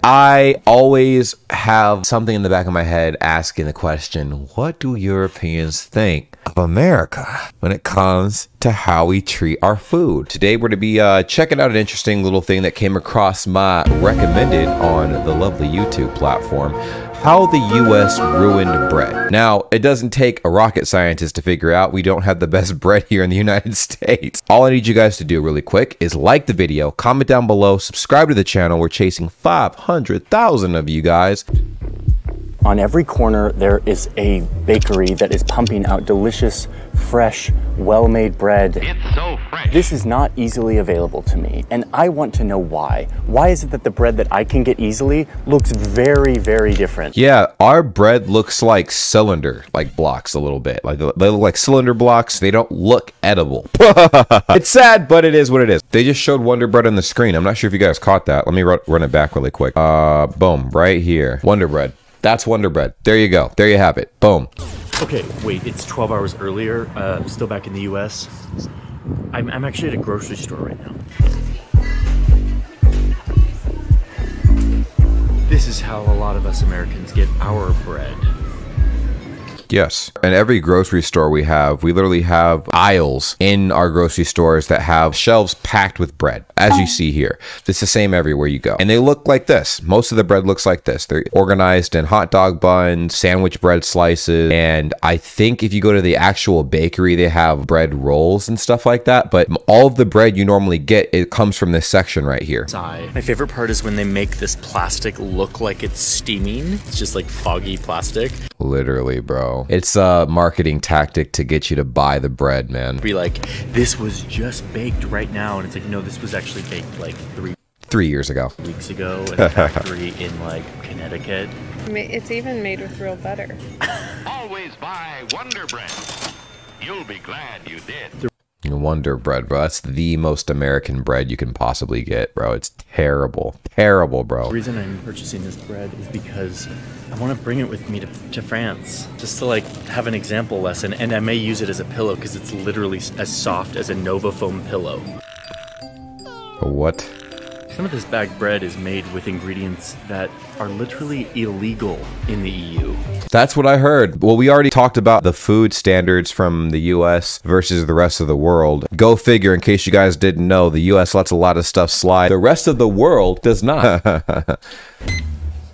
I always have something in the back of my head asking the question, what do Europeans think of America when it comes to how we treat our food? Today we're going to be checking out an interesting little thing that came across my recommended on the lovely YouTube platform. How the US ruined bread. Now, it doesn't take a rocket scientist to figure out we don't have the best bread here in the United States. All I need you guys to do really quick is like the video, comment down below, subscribe to the channel. We're chasing 500,000 of you guys. On every corner, there is a bakery that is pumping out delicious, fresh, well-made bread. It's so fresh. This is not easily available to me, and I want to know why. Why is it that the bread that I can get easily looks very, very different? Yeah, our bread looks like cylinder, like blocks a little bit. Like they look like cylinder blocks. They don't look edible. It's sad, but it is what it is. They just showed Wonder Bread on the screen. I'm not sure if you guys caught that. Let me run it back really quick. Boom, right here. Wonder Bread. That's Wonder Bread. There you go. There you have it. Boom. Okay, wait, it's 12 hours earlier. Still back in the US. I'm actually at a grocery store right now. This is how a lot of us Americans get our bread. Yes. In every grocery store we literally have aisles in our grocery stores that have shelves packed with bread, as you see here. It's the same everywhere you go. And they look like this. Most of the bread looks like this. They're organized in hot dog buns, sandwich bread slices, and I think if you go to the actual bakery, they have bread rolls and stuff like that. But all of the bread you normally get, it comes from this section right here. My favorite part is when they make this plastic look like it's steaming. It's just like foggy plastic. Literally, bro. It's a marketing tactic to get you to buy the bread, man. Be like, this was just baked right now, and it's like, no, this was actually baked like 3 years ago. weeks ago in a factory in like Connecticut. It's even made with real butter. Always buy Wonder Bread. You'll be glad you did. Wonder Bread, bro. That's the most American bread you can possibly get, bro. It's terrible. Terrible, bro. The reason I'm purchasing this bread is because I want to bring it with me to France, just to like have an example lesson, and I may use it as a pillow because it's literally as soft as a Nova foam pillow. What? Some of this bagged bread is made with ingredients that are literally illegal in the EU. That's what I heard. Well, we already talked about the food standards from the US versus the rest of the world. Go figure, in case you guys didn't know, the US lets a lot of stuff slide. The rest of the world does not.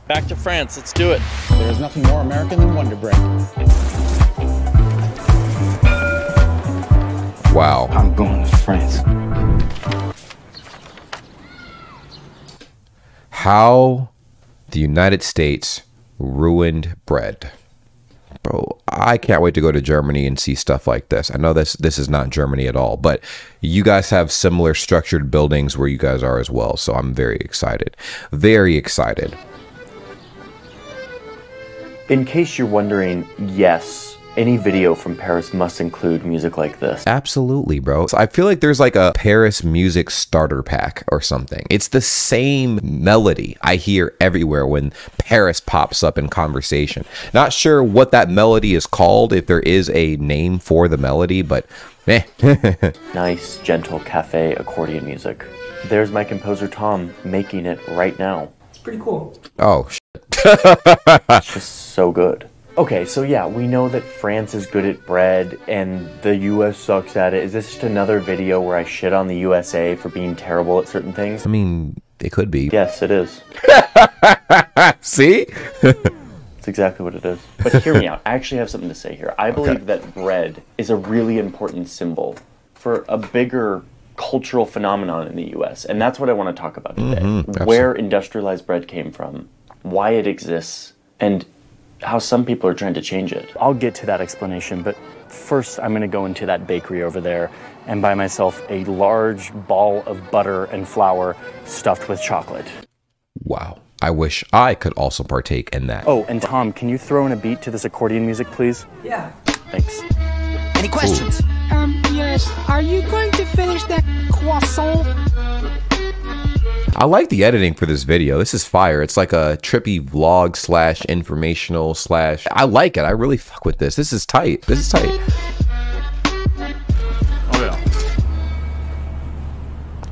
Back to France, let's do it. There's nothing more American than Wonder Bread. Wow. I'm going to France. How the United States ruined bread. Bro, I can't wait to go to Germany and see stuff like this. I know this is not Germany at all, but you guys have similar structured buildings where you guys are as well. So I'm very excited. Very excited. In case you're wondering, yes, any video from Paris must include music like this. Absolutely, bro. So I feel like there's like a Paris music starter pack or something. It's the same melody I hear everywhere when Paris pops up in conversation. Not sure what that melody is called, if there is a name for the melody, but eh. Nice, gentle cafe accordion music. There's my composer Tom making it right now. It's pretty cool. Oh, shit. It's just so good. Okay, so yeah, we know that France is good at bread and the US sucks at it. Is this just another video where I shit on the USA for being terrible at certain things? I mean, it could be. Yes, it is. See? That's exactly what it is. But hear me out. I actually have something to say here. I believe that bread is a really important symbol for a bigger cultural phenomenon in the US. And that's what I want to talk about today. Where industrialized bread came from, why it exists, and how some people are trying to change it. I'll get to that explanation, but first I'm gonna go into that bakery over there and buy myself a large ball of butter and flour stuffed with chocolate. Wow. I wish I could also partake in that. Oh, and Tom, can you throw in a beat to this accordion music, please? Yeah. Thanks. Any questions? Yes. Are you going to finish that croissant? I like the editing for this video. This is fire. It's like a trippy vlog slash informational slash. I like it. I really fuck with this. This is tight. This is tight. Oh yeah.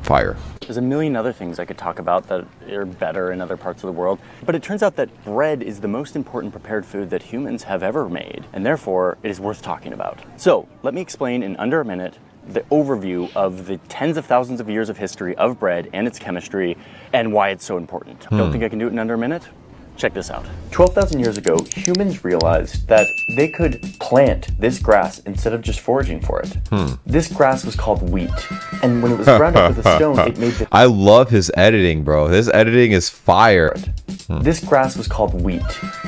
Fire. There's a million other things I could talk about that are better in other parts of the world, but it turns out that bread is the most important prepared food that humans have ever made, and therefore it is worth talking about. So let me explain in under a minute the overview of the tens of thousands of years of history of bread and its chemistry and why it's so important. Don't think I can do it in under a minute? Check this out. 12,000 years ago, humans realized that they could plant this grass instead of just foraging for it. This grass was called wheat, and when it was ground up with a stone, it made the... I love his editing, bro. His editing is fire. This grass was called wheat,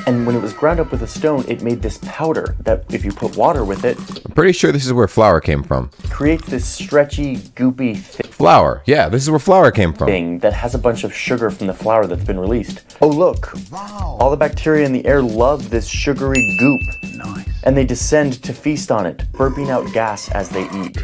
and when it was ground up with a stone, it made this powder that, if you put water with it... I'm pretty sure this is where flour came from. ...creates this stretchy, goopy, thick... Flour. Yeah, this is where flour came from. ...thing that has a bunch of sugar from the flour that's been released. Oh, look. Wow. All the bacteria in the air love this sugary goop. Nice. And they descend to feast on it, burping out gas as they eat.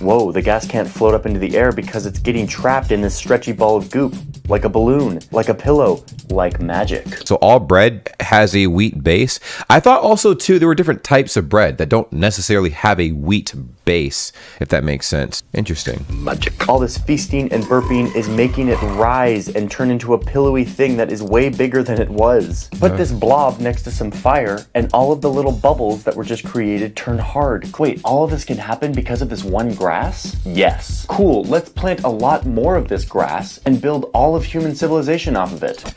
Whoa, the gas can't float up into the air because it's getting trapped in this stretchy ball of goop. Like a balloon, like a pillow, like magic. So all bread has a wheat base. I thought also too there were different types of bread that don't necessarily have a wheat base, if that makes sense. Interesting. Magic. All this feasting and burping is making it rise and turn into a pillowy thing that is way bigger than it was. Put this blob next to some fire and all of the little bubbles that were just created turn hard. Wait, all of this can happen because of this one grass? Yes. Cool, let's plant a lot more of this grass and build all of human civilization off of it.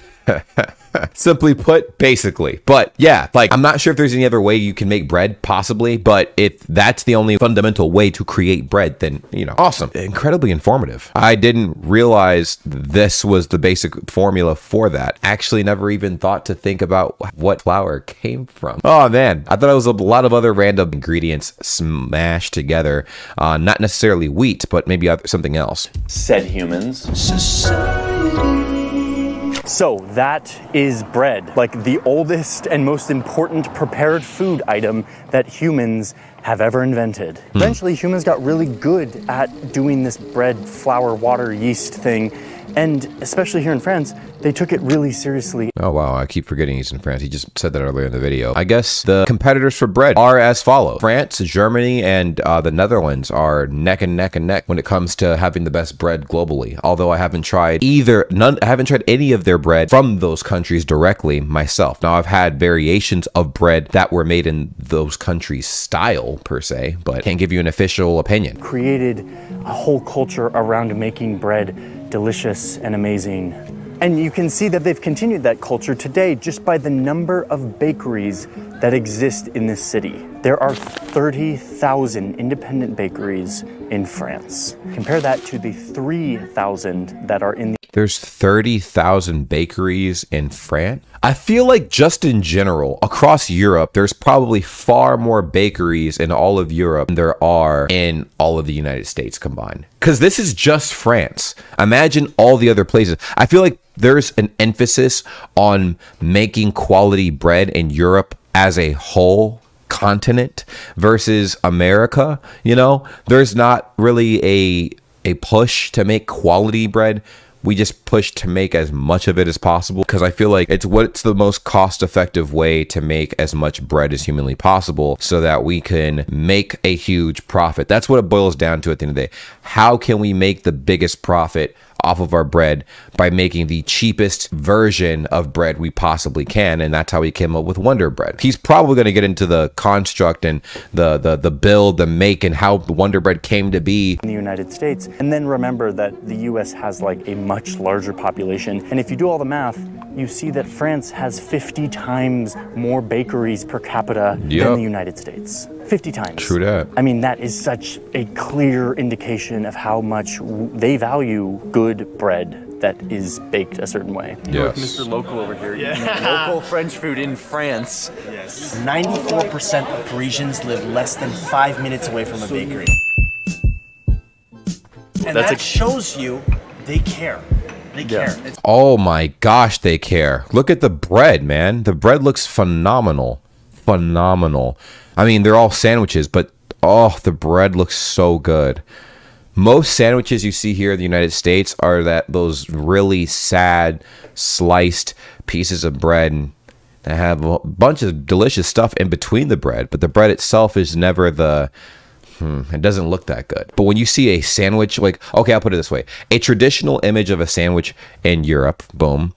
Simply put, basically. But yeah, like, I'm not sure if there's any other way you can make bread, possibly, but if that's the only fundamental way to create bread, then, you know, awesome. Incredibly informative. I didn't realize this was the basic formula for that. Actually, never even thought to think about what flour came from. Oh man, I thought it was a lot of other random ingredients smashed together. Not necessarily wheat, but maybe something else. Said humans. So that is bread, like the oldest and most important prepared food item that humans have ever invented. Eventually, humans got really good at doing this bread, flour, water, yeast thing. And especially here in France, they took it really seriously. Oh, wow. I keep forgetting he's in France. He just said that earlier in the video. I guess the competitors for bread are as follow. France, Germany, and the Netherlands are neck and neck and neck when it comes to having the best bread globally. Although I haven't tried I haven't tried any of their bread from those countries directly myself. Now, I've had variations of bread that were made in those countries' style, per se, but can't give you an official opinion. Created a whole culture around making bread delicious and amazing. And you can see that they've continued that culture today just by the number of bakeries that exist in this city. There are 30,000 independent bakeries in France. Compare that to the 3,000 that are in the... There's 30,000 bakeries in France. I feel like just in general, across Europe, there's probably far more bakeries in all of Europe than there are in all of the United States combined. Because this is just France. Imagine all the other places. I feel like there's an emphasis on making quality bread in Europe as a whole continent versus America. You know, there's not really a push to make quality bread. We just push to make as much of it as possible because I feel like it's the most cost-effective way to make as much bread as humanly possible so that we can make a huge profit. That's what it boils down to at the end of the day. How can we make the biggest profit off of our bread? By making the cheapest version of bread we possibly can, and that's how he came up with Wonder Bread. He's probably going to get into the construct and the build, the make, and how Wonder Bread came to be in the United States. And then remember that the US has like a much larger population, and if you do all the math, you see that France has 50 times more bakeries per capita than the United States. 50 times. True that. I mean, that is such a clear indication of how much they value good bread that is baked a certain way. Yes. Mr. Local over here. Yeah. Local French food in France. Yes. 94% of Parisians live less than 5 minutes away from a bakery. And that shows you they care. They care. Oh my gosh, they care. Look at the bread, man. The bread looks phenomenal. Phenomenal. I mean, they're all sandwiches, but oh, the bread looks so good. Most sandwiches you see here in the United States are those really sad sliced pieces of bread that have a bunch of delicious stuff in between the bread, but the bread itself is never the It doesn't look that good. But when you see a sandwich, like, okay, I'll put it this way. A traditional image of a sandwich in Europe, boom,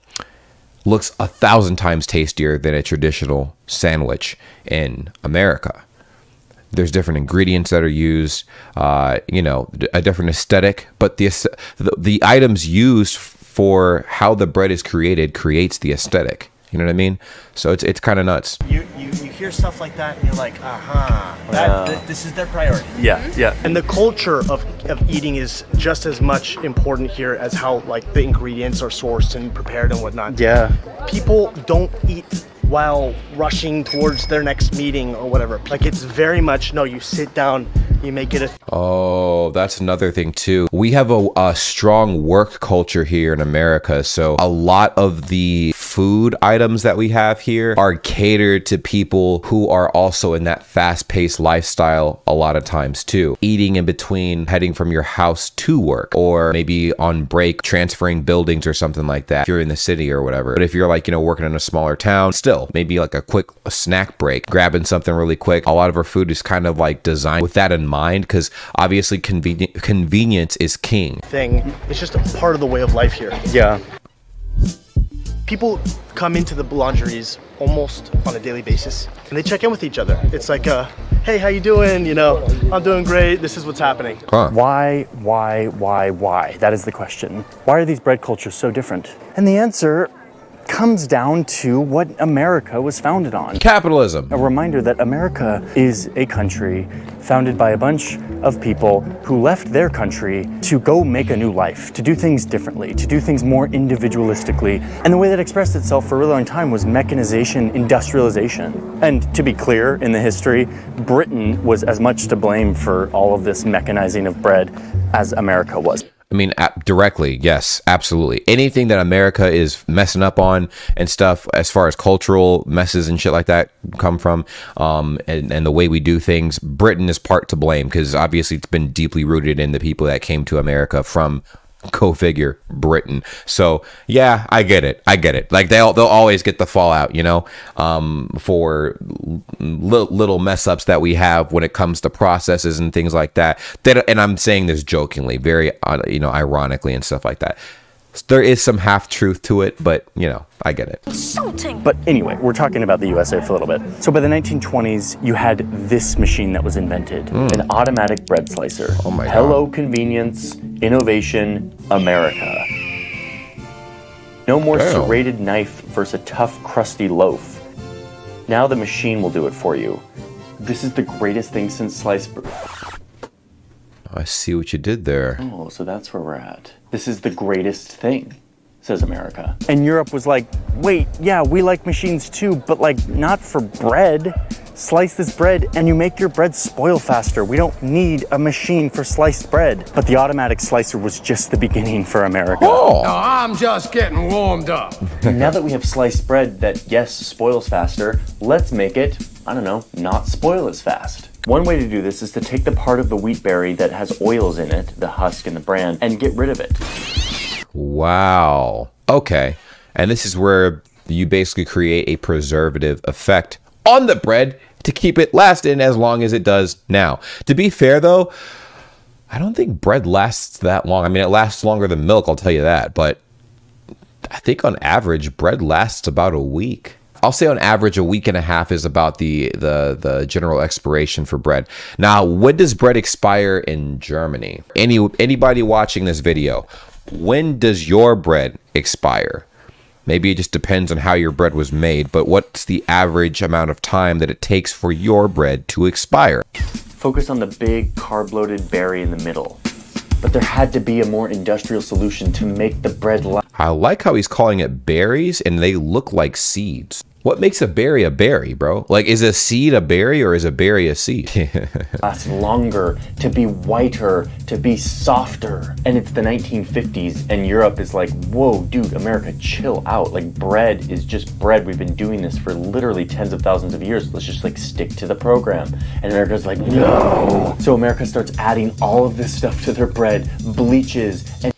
looks 1,000 times tastier than a traditional sandwich in America. There's different ingredients that are used, you know, a different aesthetic, but the items used for how the bread is created creates the aesthetic. You know what I mean? So it's kind of nuts. You hear stuff like that and you're like, this is their priority. Yeah. And the culture of eating is just as much important here as how like the ingredients are sourced and prepared and whatnot. Yeah. People don't eat while rushing towards their next meeting or whatever. Like it's very much, no, you sit down, you make it a... Oh, that's another thing too. We have a strong work culture here in America. So a lot of the food items that we have here are catered to people who are also in that fast-paced lifestyle a lot of times too. Eating in between heading from your house to work, or maybe on break transferring buildings or something like that if you're in the city or whatever. But if you're like, you know, working in a smaller town, still maybe like a quick snack break, grabbing something really quick. A lot of our food is kind of like designed with that in mind, because obviously convenience is king. It's just a part of the way of life here. Yeah. People come into the boulangeries almost on a daily basis and they check in with each other. It's like, hey, how you doing? You know, I'm doing great. This is what's happening. Huh. Why? That is the question. Why are these bread cultures so different? And the answer comes down to what America was founded on. Capitalism. A reminder that America is a country founded by a bunch of people who left their country to go make a new life, to do things differently, to do things more individualistically. And the way that expressed itself for a really long time was mechanization, industrialization. And to be clear, in the history, Britain was as much to blame for all of this mechanizing of bread as America was. I mean, directly, yes, absolutely. Anything that America is messing up on and stuff, as far as cultural messes and shit like that come from, and the way we do things, Britain is part to blame, because obviously it's been deeply rooted in the people that came to America from co-figure Britain. So yeah, I get it. Like they'll always get the fallout, you know, for little mess ups that we have when it comes to processes and things like that. And I'm saying this jokingly, very you know, ironically and stuff like that. There is some half truth to it, but you know, I get it. Insulting. But anyway, we're talking about the USA for a little bit. So by the 1920s, you had this machine that was invented. An automatic bread slicer. Oh my God. Hello, convenience, innovation, America. No more serrated knife versus a tough, crusty loaf. Now the machine will do it for you. This is the greatest thing since sliced bread. I see what you did there. Oh, so that's where we're at. This is the greatest thing, says America. And Europe was like, wait, yeah, we like machines too, but like not for bread. Slice this bread and you make your bread spoil faster. We don't need a machine for sliced bread. But the automatic slicer was just the beginning for America. Oh. No, I'm just getting warmed up. Now that we have sliced bread that, yes, spoils faster, let's make it, I don't know, not spoil as fast. One way to do this is to take the part of the wheat berry that has oils in it, the husk and the bran, and get rid of it. Wow. Okay. And this is where you basically create a preservative effect on the bread to keep it lasting as long as it does now. To be fair though, I don't think bread lasts that long. I mean, it lasts longer than milk, I'll tell you that. But I think on average, bread lasts about a week. I'll say on average, a week and a half is about the general expiration for bread. Now, when does bread expire in Germany? Anybody watching this video, when does your bread expire? Maybe it just depends on how your bread was made, but what's the average amount of time that it takes for your bread to expire? Focus on the big carb-loaded berry in the middle. But there had to be a more industrial solution to make the bread last. I like how he's calling it berries and they look like seeds. What makes a berry, bro? Like, is a seed a berry or is a berry a seed? Last longer, to be whiter, to be softer. And it's the 1950s and Europe is like, whoa, dude, America, chill out. Like, bread is just bread. We've been doing this for literally tens of thousands of years. Let's just like stick to the program. And America's like, no. So America starts adding all of this stuff to their bread, bleaches, and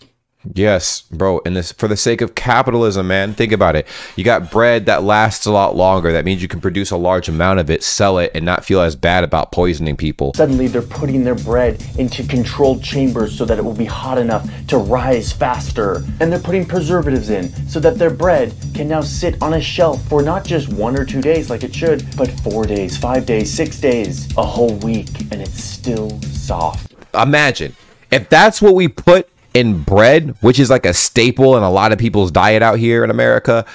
Yes, bro. And this, for the sake of capitalism, man, think about it. You got bread that lasts a lot longer. That means you can produce a large amount of it, sell it, and not feel as bad about poisoning people. Suddenly they're putting their bread into controlled chambers so that it will be hot enough to rise faster. And they're putting preservatives in so that their bread can now sit on a shelf for not just 1 or 2 days like it should, but 4 days, 5 days, 6 days, a whole week, and it's still soft. Imagine if that's what we put in bread, which is like a staple in a lot of people's diet out here in America.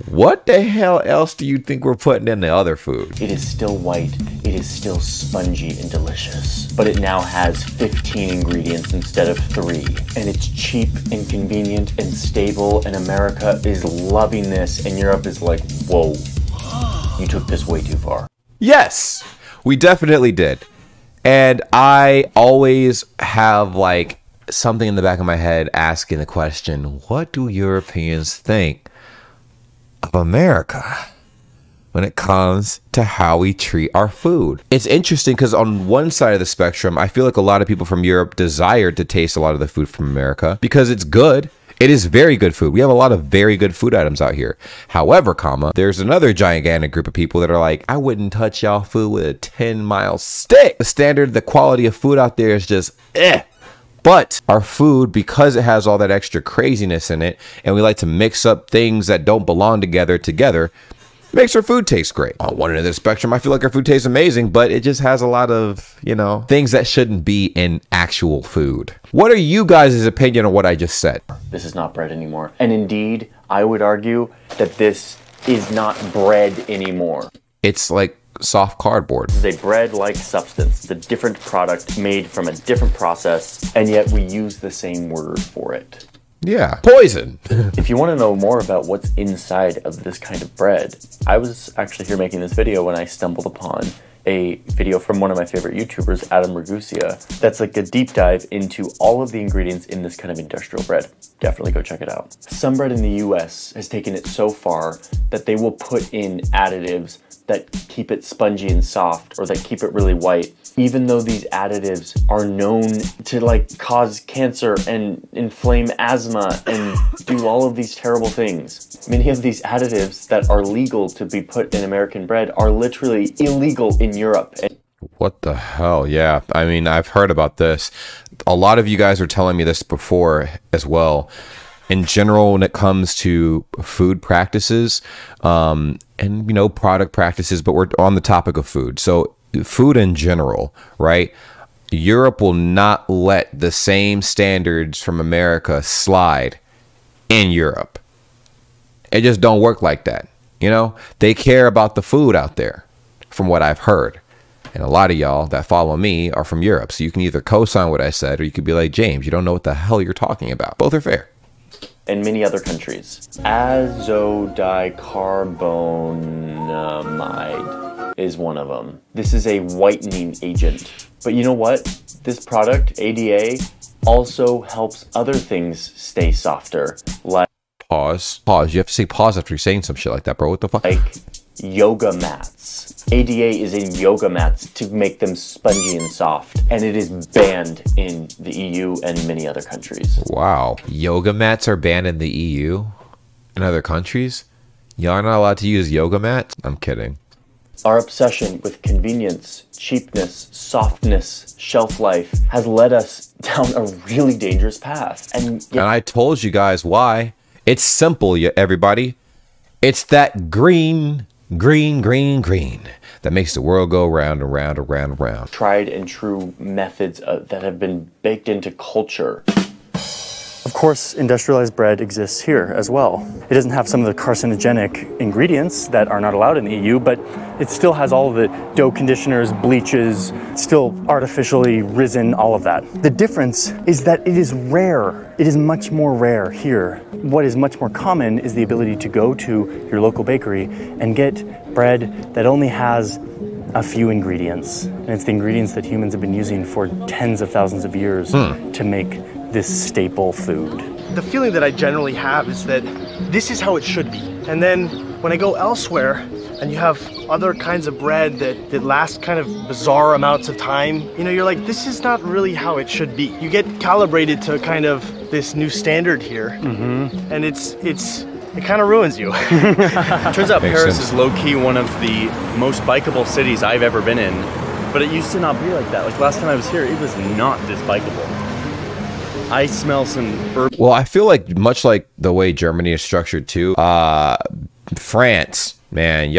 What the hell else do you think we're putting in the other food? It is still white, it is still spongy and delicious, but it now has 15 ingredients instead of 3. And it's cheap and convenient and stable, and America is loving this, and Europe is like, whoa, you took this way too far. Yes, we definitely did. And I always have like something in the back of my head asking the question, what do Europeans think of America when it comes to how we treat our food? It's interesting because on one side of the spectrum, I feel like a lot of people from Europe desire to taste a lot of the food from America because it's good. It is very good food. We have a lot of very good food items out here. However, there's another gigantic group of people that are like, I wouldn't touch y'all food with a 10-mile stick. The quality of food out there is just eh. But our food, because it has all that extra craziness in it, and we like to mix up things that don't belong together, makes our food taste great. On one end of the spectrum, I feel like our food tastes amazing, but it just has a lot of, things that shouldn't be in actual food. What are you guys' opinion on what I just said? This is not bread anymore. And indeed, I would argue that this is not bread anymore. It's like soft cardboard. This is a bread-like substance. It's a different product made from a different process, and yet we use the same word for it. Yeah, poison. If you want to know more about what's inside of this kind of bread, I was actually here making this video when I stumbled upon a video from one of my favorite YouTubers, Adam Ragusia, that's like a deep dive into all of the ingredients in this kind of industrial bread. Definitely go check it out. Some bread in the US has taken it so far that they will put in additives that keep it spongy and soft, or that keep it really white, even though these additives are known to like cause cancer and inflame asthma and do all of these terrible things. Many of these additives that are legal to be put in American bread are literally illegal in Europe. What the hell? Yeah, I mean, I've heard about this. A lot of you guys were telling me this before as well. In general, when it comes to food practices, and product practices, but we're on the topic of food. So food in general, right? Europe will not let the same standards from America slide in Europe. It just don't work like that. They care about the food out there, from what I've heard. And a lot of y'all that follow me are from Europe. So you can either co-sign what I said, or you could be like, James, you don't know what the hell you're talking about. Both are fair. And many other countries. Azodicarbonamide is one of them. This is a whitening agent. But you know what? This product, ADA, also helps other things stay softer. Like Pause. You have to say pause after you're saying some shit like that, bro. What the fuck? Like yoga mats. ADA is in yoga mats to make them spongy and soft, and it is banned in the EU and many other countries. Wow. Yoga mats are banned in the EU and other countries? Y'all are not allowed to use yoga mats? I'm kidding. Our obsession with convenience, cheapness, softness, shelf life has led us down a really dangerous path. And I told you guys why. It's simple, everybody. It's that green that makes the world go round and round and round and round. Tried and true methods that have been baked into culture. Of course, industrialized bread exists here as well. It doesn't have some of the carcinogenic ingredients that are not allowed in the EU, but it still has all of the dough conditioners, bleaches, still artificially risen, all of that. The difference is that it is rare. It is much more rare here. What is much more common is the ability to go to your local bakery and get bread that only has a few ingredients. And it's the ingredients that humans have been using for tens of thousands of years to make this staple food. The feeling that I generally have is that this is how it should be. And then when I go elsewhere and you have other kinds of bread that last kind of bizarre amounts of time, you're like, this is not really how it should be. You get calibrated to kind of this new standard here, and it kind of ruins you. Turns out Makes Paris sense. is low-key one of the most bikeable cities I've ever been in, but it used to not be like that. Like last time I was here, it was not this bikeable. I smell some urban. Well, I feel like much like the way Germany is structured too, France, man,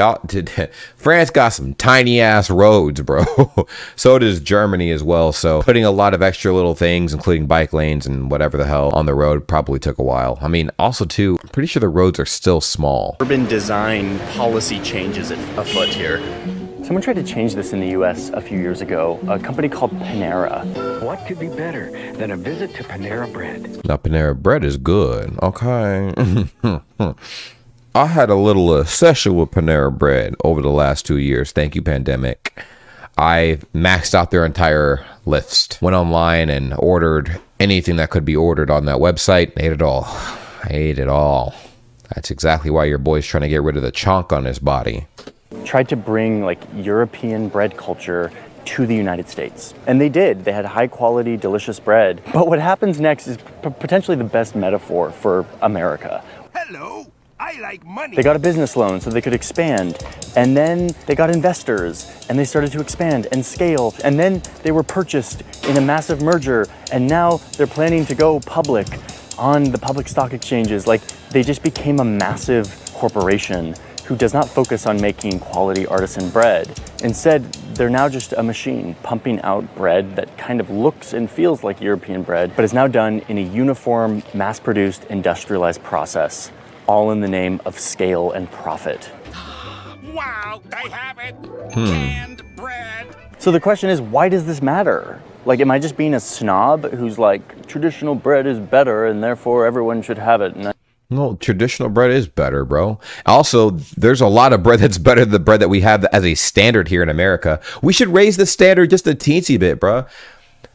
France got some tiny ass roads, bro. So does Germany as well. So putting a lot of extra little things, including bike lanes and whatever the hell on the road, probably took a while. I mean, also too, I'm pretty sure the roads are still small. Urban design policy changes afoot here. Someone tried to change this in the US a few years ago, a company called Panera. What could be better than a visit to Panera Bread? Now, Panera Bread is good, okay? I had a little session with Panera Bread over the last 2 years. Thank you, pandemic. I maxed out their entire list. Went online and ordered anything that could be ordered on that website. Ate it all. I ate it all. That's exactly why your boy's trying to get rid of the chunk on his body. Tried to bring like European bread culture to the United States. And they did. They had high quality, delicious bread. But what happens next is potentially the best metaphor for America. Hello, I like money. They got a business loan so they could expand. And then they got investors and they started to expand and scale. And then they were purchased in a massive merger. And now they're planning to go public on the public stock exchanges. Like they just became a massive corporation who does not focus on making quality artisan bread. Instead, they're now just a machine pumping out bread that kind of looks and feels like European bread, but is now done in a uniform, mass-produced, industrialized process, all in the name of scale and profit. Wow, I have it. Canned bread. So the question is, why does this matter? Like, am I just being a snob who's like, traditional bread is better and therefore everyone should have it? And No, traditional bread is better, bro. Also, there's a lot of bread that's better than the bread that we have as a standard here in America. We should raise the standard just a teensy bit, bro.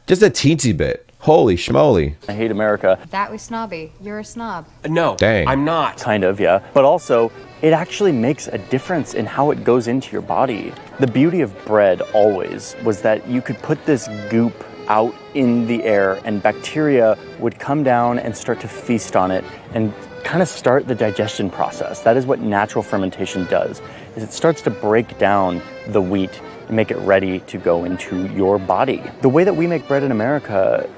Just a teensy bit. Holy schmoly. I hate America. That was snobby. You're a snob. No, Dang. I'm not. Kind of, yeah. But also, it actually makes a difference in how it goes into your body. The beauty of bread always was that you could put this goop out in the air and bacteria would come down and start to feast on it and kind of start the digestion process. That is what natural fermentation does, is it starts to break down the wheat and make it ready to go into your body. The way that we make bread in America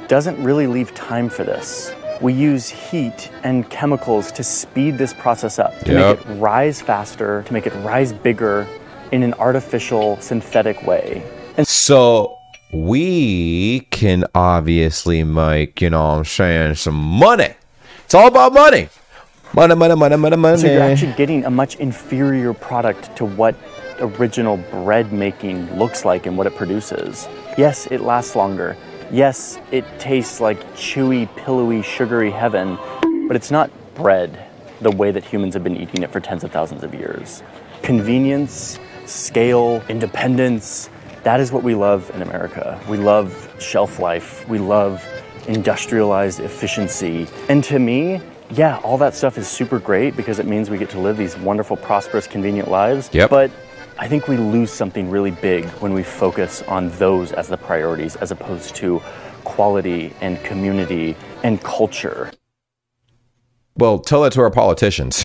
doesn't really leave time for this. We use heat and chemicals to speed this process up, to make it rise faster, to make it rise bigger in an artificial, synthetic way. And so we can obviously make, you know what I'm saying, some money. It's all about money. Money, money, money, money, money. so you're actually getting a much inferior product to what original bread making looks like and what it produces. Yes, it lasts longer. Yes, it tastes like chewy, pillowy, sugary heaven, but it's not bread the way that humans have been eating it for tens of thousands of years. Convenience, scale, independence, that is what we love in America. We love shelf life. We love industrialized efficiency. And to me, yeah, all that stuff is super great because it means we get to live these wonderful, prosperous, convenient lives. Yep. But I think we lose something really big when we focus on those as the priorities as opposed to quality and community and culture. Well, tell that to our politicians.